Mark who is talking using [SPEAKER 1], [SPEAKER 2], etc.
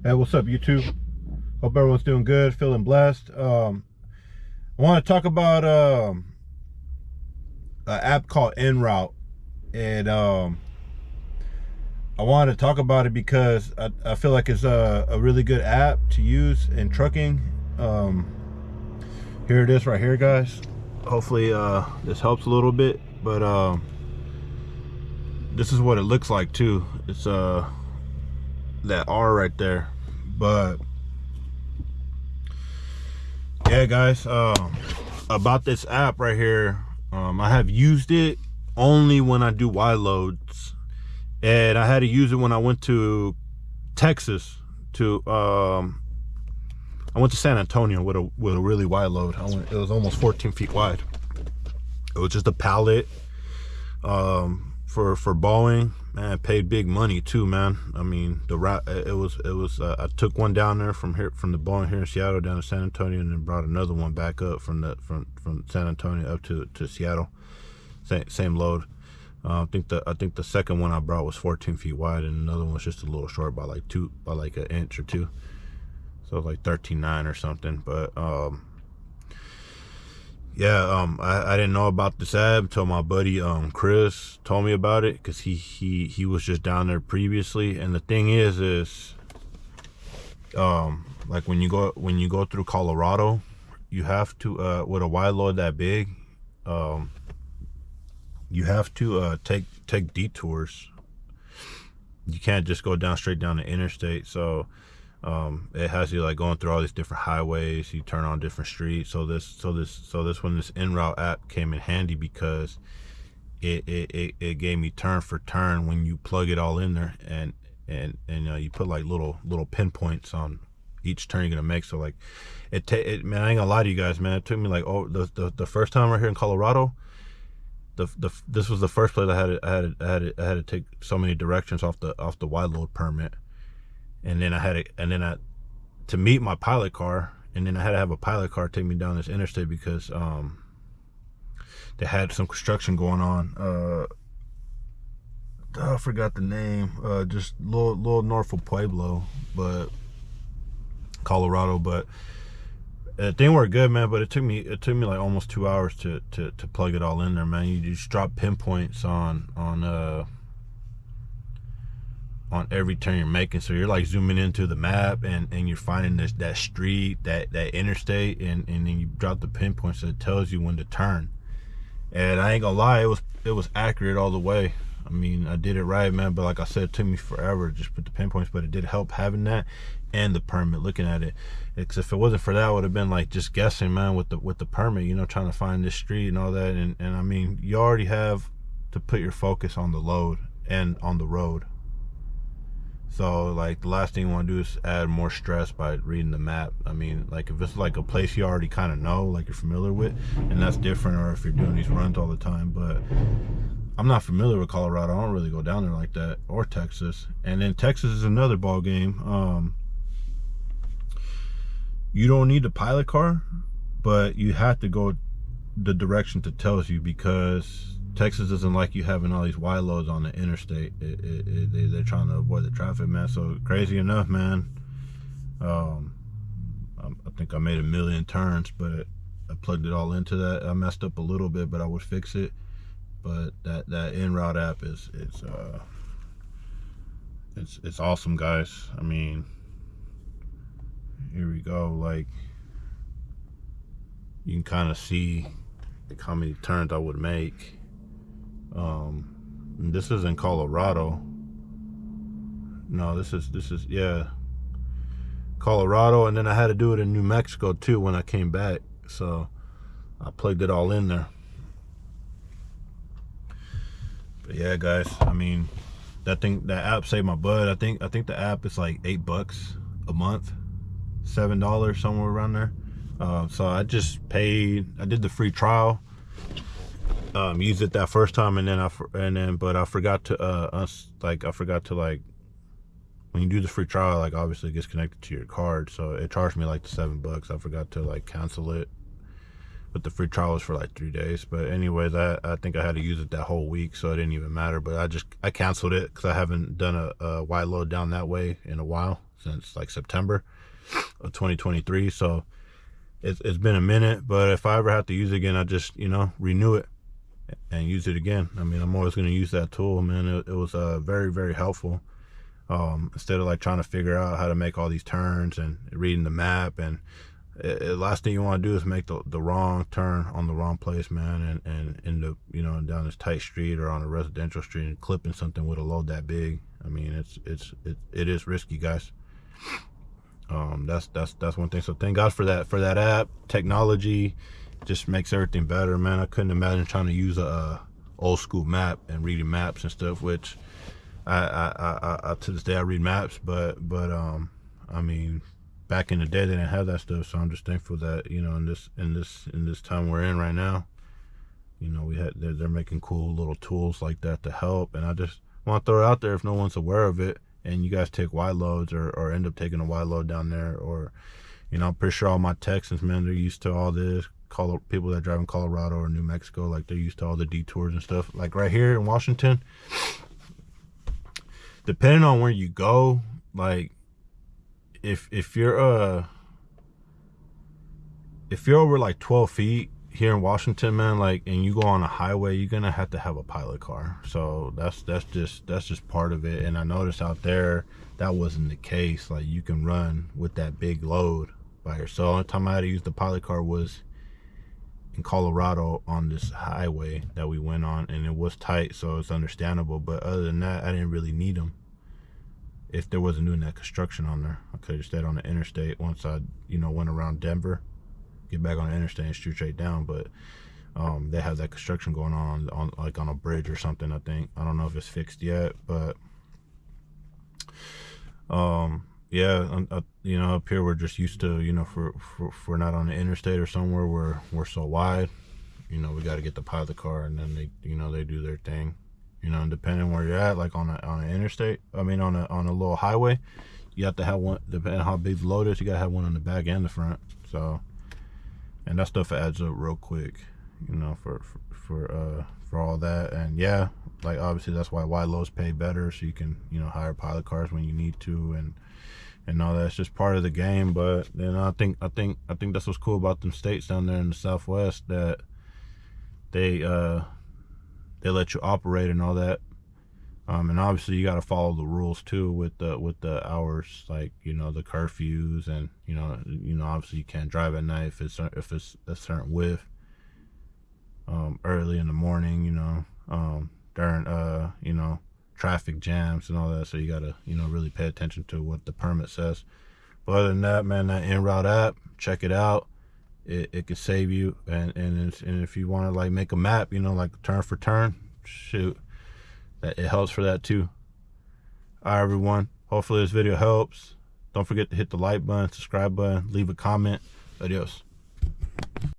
[SPEAKER 1] Hey, what's up, YouTube? Hope everyone's doing good, feeling blessed. I want to talk about an app called inRoute, and I wanted to talk about it because I feel like it's a really good app to use in trucking. Here it is right here, guys. Hopefully this helps a little bit, but this is what it looks like too. It's that R right there, but yeah, guys, about this app right here, I have used it only when I do wide loads, and I had to use it when I went to Texas to I went to San Antonio with a really wide load. It was almost 14 feet wide. It was just a pallet for Boeing. Man, I paid big money too, man. I mean, the route, it was I took one down there from the Boeing here in Seattle down to San Antonio, and then brought another one back up from San Antonio up to Seattle. Same load. I think the second one I brought was 14 feet wide, and another one was just a little short by like an inch or two. So it was like 13.9 or something. But yeah, I didn't know about this app until my buddy Chris told me about it, because he was just down there previously. And the thing is like when you go through Colorado, you have to with a wide load that big, you have to take detours. You can't just go straight down the interstate. So it has you like going through all these different highways. You turn on different streets. So this when this inRoute app came in handy, because it gave me turn for turn when you plug it all in there, and you put like little pinpoints on each turn you're gonna make. So like man, I ain't gonna lie to you guys, man, it took me like the first time right here in Colorado, this was the first place I had to take so many directions off the wide load permit. And then to meet my pilot car, and then I had to have a pilot car take me down this interstate, because they had some construction going on. I forgot the name. Just little north of Pueblo, but Colorado. But the thing worked good, man. But it took me like almost 2 hours to plug it all in there, man. You just drop pinpoints on every turn you're making, so you're like zooming into the map, and you're finding that street, that interstate, and then you drop the pinpoints that tells you when to turn. And I ain't gonna lie, it was accurate all the way. I mean, I did it right, man. But like I said, it took me forever to just put the pinpoints, but it did help having that and the permit, looking at it. Because if it wasn't for that, I would have been like just guessing, man, with the permit, trying to find this street and all that. And I mean, you already have to put your focus on the load and on the road. So like the last thing you want to do is add more stress by reading the map. I mean, like if it's like a place you already kind of know, like you're familiar with, and that's different, or if you're doing these runs all the time. But I'm not familiar with Colorado. I don't really go down there like that, or Texas. And then Texas is another ball game. You don't need a pilot car, but you have to go the direction it tells you, because Texas isn't like you having all these wide loads on the interstate. They're trying to avoid the traffic, man. So crazy enough, man, I think I made 1 million turns, but I plugged it all into that. I messed up a little bit, but I would fix it. But that inRoute app it's awesome, guys. I mean, here we go. Like, you can kind of see like how many turns I would make. This is in Colorado. No, this is yeah, Colorado. And then I had to do it in New Mexico too when I came back, so I plugged it all in there. But yeah, guys, I mean, that app saved my butt. I think the app is like $8 a month, $7 somewhere around there. So I just paid. I did the free trial. Used it that first time, but I forgot to when you do the free trial, like obviously it gets connected to your card, so it charged me like the $7. I forgot to like cancel it, but the free trial was for like 3 days. But anyways, I think I had to use it that whole week, so it didn't even matter. But I canceled it because I haven't done a wide load down that way in a while, since like September of 2023. So it's been a minute, but if I ever have to use it again, I just, you know, renew it and use it again. I mean, I'm always going to use that tool, man. It was very, very helpful. Instead of like trying to figure out how to make all these turns and reading the map, and last thing you want to do is make the wrong turn on the wrong place, man, and end up, you know, down this tight street or on a residential street and clipping something with a load that big. I mean, it is risky, guys. That's one thing. So thank God for that app. Technology just makes everything better, man. I couldn't imagine trying to use a old school map and reading maps and stuff, which I to this day I read maps, but I mean, back in the day they didn't have that stuff. So I'm just thankful that, you know, in this time we're in right now, you know, they're making cool little tools like that to help. And I just want to throw it out there, if no one's aware of it and you guys take wide loads or end up taking a wide load down there, or, you know, I'm pretty sure all my Texans, man, they're used to all this. People that drive in Colorado or New Mexico, like, they're used to all the detours and stuff. Like right here in Washington, depending on where you go, like if you're over like 12 feet here in Washington, man, like, and you go on a highway, you're gonna have to have a pilot car. So that's just part of it. And I noticed out there that wasn't the case. Like, you can run with that big load by yourself. The only time I had to use the pilot car was in Colorado on this highway that we went on, and it was tight, so it's understandable. But other than that, I didn't really need them. If there wasn't doing that construction on there, I could have stayed on the interstate once I, you know, went around Denver, get back on the interstate and shoot straight down. But they have that construction going on like on a bridge or something, I think. I don't know if it's fixed yet, but yeah, you know, up here we're just used to, you know, for we're not on the interstate or somewhere where we're so wide, you know, we got to get the pilot car, and then they, you know, they do their thing. You know, and depending where you're at, like on an interstate, I mean on a little highway, you have to have one, depending on how big the load is, you gotta have one on the back and the front. So, and that stuff adds up real quick, you know, for all that. And yeah, like, obviously that's why wide loads pay better, so you can, you know, hire pilot cars when you need to, and all that. It's just part of the game. But then I think that's what's cool about them states down there in the Southwest, that they let you operate and all that. And obviously you got to follow the rules too with the hours, like, you know, the curfews, and you know obviously you can't drive at night if it's a certain width, early in the morning, you know, during you know, traffic jams and all that. So you got to, you know, really pay attention to what the permit says. But other than that, man, that inRoute app, check it out. It could save you, and if you want to like make a map, you know, like turn for turn, shoot, that it helps for that too. All right, everyone, hopefully this video helps. Don't forget to hit the like button, subscribe button, leave a comment. Adios.